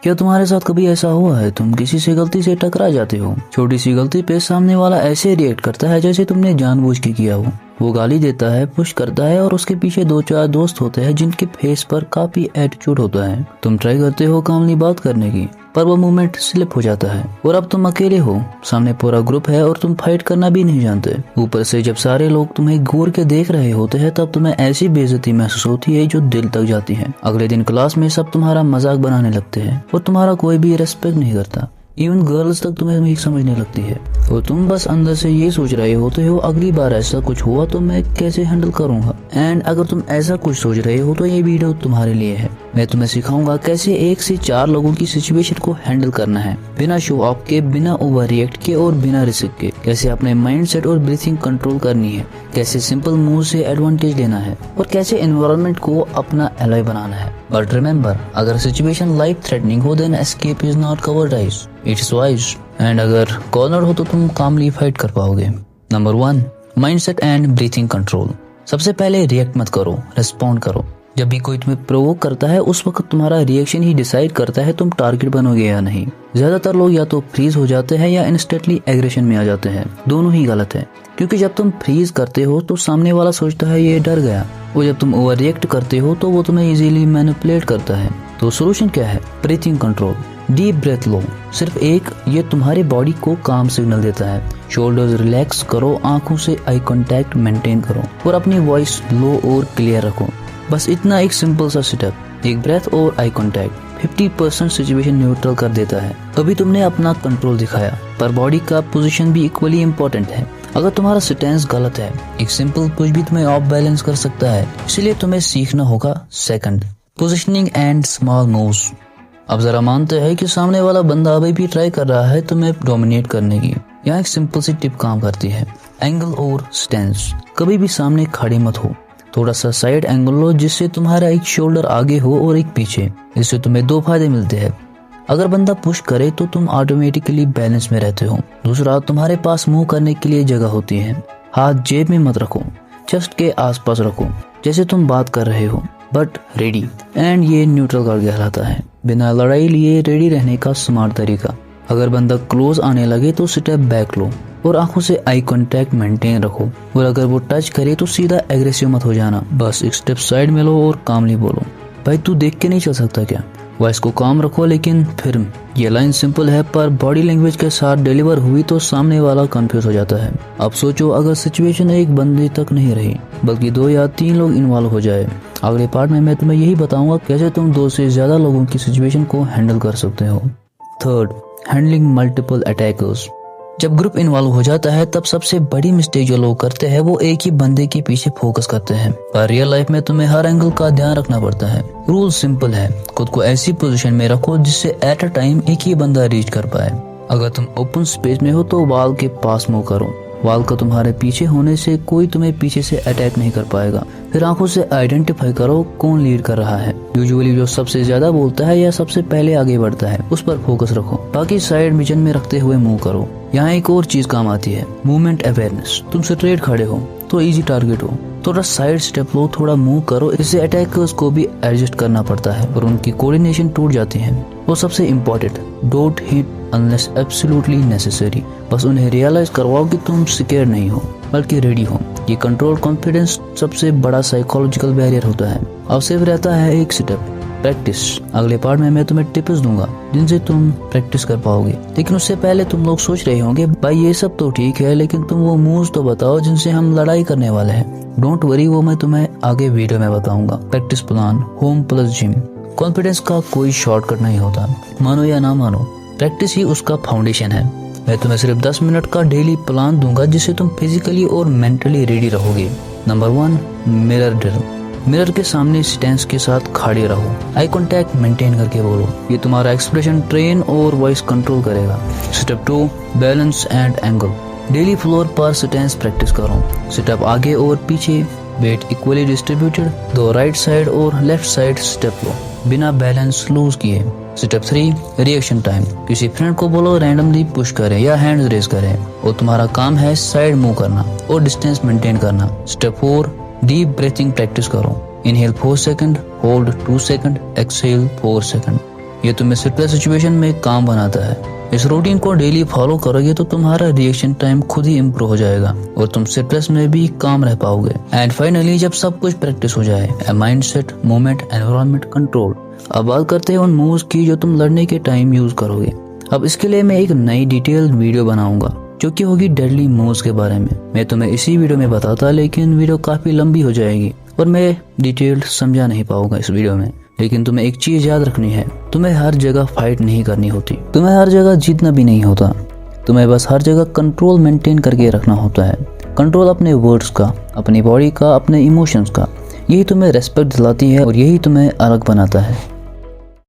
क्या तुम्हारे साथ कभी ऐसा हुआ है तुम किसी से गलती से टकरा जाते हो, छोटी सी गलती पे सामने वाला ऐसे रिएक्ट करता है जैसे तुमने जानबूझ के किया हो। वो गाली देता है, पुश करता है और उसके पीछे 2-4 दोस्त होते हैं जिनके फेस पर काफी एटीट्यूड होता है। तुम ट्राई करते हो कामली बात करने की, पर वो मोमेंट स्लिप हो जाता है और अब तुम अकेले हो, सामने पूरा ग्रुप है और तुम फाइट करना भी नहीं जानते। ऊपर से जब सारे लोग तुम्हें घूर के देख रहे होते हैं तब तुम्हें ऐसी बेइज्जती महसूस होती है जो दिल तक जाती है। अगले दिन क्लास में सब तुम्हारा मजाक बनाने लगते हैं और तुम्हारा कोई भी रेस्पेक्ट नहीं करता। इवन गर्ल्स तक तुम्हें वीक समझने लगती है और तुम बस अंदर से ये सोच रहे होते हो अगली बार ऐसा कुछ हुआ तो मैं कैसे हैंडल करूंगा। एंड अगर तुम ऐसा कुछ सोच रहे हो तो ये वीडियो तुम्हारे लिए है। मैं तुम्हें सिखाऊंगा कैसे 1 से 4 लोगों की सिचुएशन को हैंडल करना है, बिना शो ऑफ के, बिना ओवर रिएक्ट के और बिना रिस्क के। कैसे अपने माइंडसेट और ब्रीथिंग कंट्रोल करनी है, कैसे सिंपल मूव से एडवांटेज लेना है और कैसे एनवायरनमेंट को अपना एलॉय बनाना है। बट रिमेंबर, अगर सिचुएशन लाइफ थ्रेटनिंग हो then escape is not cowardice, it's wise. And अगर कॉर्नर हो तो तुम कामली फाइट कर पाओगे। Number 1, mindset and breathing control. सबसे पहले रिएक्ट मत करो, रिस्पॉन्ड करो। जब भी कोई तुम्हें प्रोवोक करता है उस वक्त तुम्हारा रिएक्शन ही डिसाइड करता है तुम टारगेट बनोगे या नहीं। ज्यादातर लोग या तो फ्रीज हो जाते हैं या इंस्टेंटली एग्रेशन में आ जाते हैं। दोनों ही गलत है, क्योंकि जब तुम फ्रीज करते हो तो सामने वाला सोचता है ये डर गया, और जब तुम ओवर रिएक्ट करते हो तो वो तुम्हें इजीली मैनिपुलेट करता है। तो सोल्यूशन क्या है? Breathing control. डीप ब्रेथ लो, सिर्फ एक। ये तुम्हारे बॉडी को काम सिग्नल देता है। शोल्डर्स रिलैक्स करो, आंखों से आई कांटेक्ट मेंटेन करो और अपनी वॉइस लो और क्लियर रखो। बस इतना एक सिंपल सा सेटअप, एक ब्रेथ और आई कांटेक्ट 50% सिचुएशन न्यूट्रल कर देता है। अभी तुमने अपना कंट्रोल दिखाया, पर बॉडी का पोजीशन भी इक्वली इम्पोर्टेंट है। अगर तुम्हारा स्टैंस गलत है, एक सिंपल पुश भी तुम्हें ऑफ बैलेंस कर सकता है। इसलिए तुम्हें सीखना होगा second, positioning and small moves. अब जरा मानते हैं कि सामने वाला बंदा अभी भी ट्राई कर रहा है तुम्हें डोमिनेट करने की। यहाँ एक सिंपल सी टिप काम करती है, एंगल और स्टैंस। कभी भी सामने खड़े मत हो, थोड़ा सा साइड एंगल लो जिससे तुम्हारा एक शोल्डर आगे हो और एक पीछे। इससे तुम्हें 2 फायदे मिलते हैं। अगर बंदा पुश करे तो तुम ऑटोमेटिकली बैलेंस में रहते हो। दूसरा, तुम्हारे पास मूव करने के लिए जगह होती है। हाथ जेब में मत रखो, चेस्ट के आसपास रखो जैसे तुम बात कर रहे हो, बट रेडी। एंड ये न्यूट्रल गार्ड कहलाता है, बिना लड़ाई लिए रेडी रहने का स्मार्ट तरीका। अगर बंदा क्लोज आने लगे तो स्टेप बैक लो और आंखों से आई कांटेक्ट मेंटेन रखो। और अगर वो टच करे तो सीधा एग्रेसिव मत हो जाना, बस एक स्टेप साइड में लो और कामली बोलो, भाई तू देख के नहीं चल सकता क्या? वॉइस को काम रखो लेकिन फिर। ये लाइन सिंपल है पर बॉडी लैंग्वेज के साथ डिलीवर हुई तो सामने वाला कंफ्यूज हो जाता है। अब सोचो अगर सिचुएशन एक बंदे तक नहीं रही बल्कि 2 या 3 लोग इन्वॉल्व हो जाए। अगले पार्ट में मैं तुम्हें यही बताऊंगा कैसे तुम 2 से ज्यादा लोगों की सिचुएशन को हैंडल कर सकते हो। Third, handling multiple attackers. जब ग्रुप इन्वॉल्व हो जाता है तब सबसे बड़ी मिस्टेक जो लोग करते हैं वो एक ही बंदे के पीछे फोकस करते हैं, पर रियल लाइफ में तुम्हें हर एंगल का ध्यान रखना पड़ता है। रूल सिंपल है, खुद को ऐसी पोजीशन में रखो जिससे एट अ टाइम एक ही बंदा रीच कर पाए। अगर तुम ओपन स्पेस में हो तो वॉल के पास मूव करो। वॉल का तुम्हारे पीछे होने से कोई तुम्हें पीछे से अटैक नहीं कर पाएगा। फिर आंखों से आइडेंटिफाई करो कौन लीड कर रहा है। यूजुअली जो सबसे ज्यादा बोलता है या सबसे पहले आगे बढ़ता है उस पर फोकस रखो, बाकी साइड विजन में रखते हुए मूव करो। यहाँ एक और चीज काम आती है, मूवमेंट अवेयरनेस। तुम स्ट्रेट खड़े हो तो इजी टारगेट हो, थोड़ा साइड स्टेप लो, थोड़ा मूव करो। इससे अटैकर्स को भी एडजस्ट करना पड़ता है और उनकी कोऑर्डिनेशन टूट जाती है। और सबसे important, don't hit unless absolutely necessary. बस उन्हें रियलाइज करवाओ कि तुम सिक्योर नहीं हो बल्कि रेडी हो। ये कंट्रोल कॉन्फिडेंस सबसे बड़ा साइकोलॉजिकल बैरियर होता है। अब सिर्फ रहता है एक स्टेप, प्रैक्टिस। अगले पार्ट में मैं तुम्हें टिप्स दूंगा जिनसे तुम प्रैक्टिस कर पाओगे। लेकिन उससे पहले तुम लोग सोच रहे होंगे भाई ये सब तो ठीक है लेकिन तुम वो मूव्स तो बताओ जिनसे हम लड़ाई करने वाले हैं। डोंट वरी, वो मैं तुम्हें आगे वीडियो में बताऊंगा। Practice plan, home plus gym. Confidence का कोई शॉर्टकट नहीं होता, मानो या ना मानो, प्रैक्टिस ही उसका फाउंडेशन है। मैं तुम्हें सिर्फ 10 मिनट का डेली प्लान दूंगा जिससे तुम फिजिकली और मेंटली रेडी रहोगे। Number 1, mirror drill. मिरर के सामने स्टैंस के साथ खड़े रहो, आई कांटेक्ट मेंटेन करके बोलो। ये तुम्हारा एक्सप्रेशन ट्रेन और वॉइस कंट्रोल करेगा। Step 2, balance and angle. Daily floor पर स्टैंस प्रैक्टिस करो। स्टेप आगे और पीछे, weight equally distributed, 2 right side और लेफ्ट साइड स्टेप लो बिना बैलेंस लूज किए। Step 3, reaction time. किसी फ्रेंड को बोलो रैंडमली पुश करे या हैंड रेज करे और तुम्हारा काम है साइड मूव करना और डिस्टेंस मेंटेन करना। स्टेप 4, डीप ब्रीथिंग प्रैक्टिस करो। Inhale 4 second, hold 2 second, exhale 4 second. ये तुम्हें स्ट्रेस सिचुएशन में काम बनाता है। इस रूटीन को डेली फॉलो करोगे तो तुम्हारा रिएक्शन टाइम खुद ही इम्प्रूव हो जाएगा और तुम स्ट्रेस में भी काम रह पाओगे। एंड फाइनली जब सब कुछ प्रैक्टिस हो जाए, माइंडसेट, मूवमेंट, एनवायरनमेंट, कंट्रोल। अब बात करते हैं उन मूव्स की जो तुम लड़ने के टाइम यूज करोगे। अब इसके लिए मैं एक नई डिटेल्ड वीडियो बनाऊंगा जो कि होगी डेडली मूव्स के बारे में। मैं तुम्हें इसी वीडियो में बताता, लेकिन वीडियो काफी लंबी हो जाएगी और मैं डिटेल्ड समझा नहीं पाऊंगा इस वीडियो में। लेकिन तुम्हें एक चीज याद रखनी है, तुम्हें हर जगह फाइट नहीं करनी होती, तुम्हें हर जगह जीतना भी नहीं होता। तुम्हें बस हर जगह कंट्रोल मेंटेन करके रखना होता है। कंट्रोल अपने वर्ड्स का, अपनी बॉडी का, अपने इमोशंस का। यही तुम्हें रेस्पेक्ट दिलाती है और यही तुम्हें अलग बनाता है।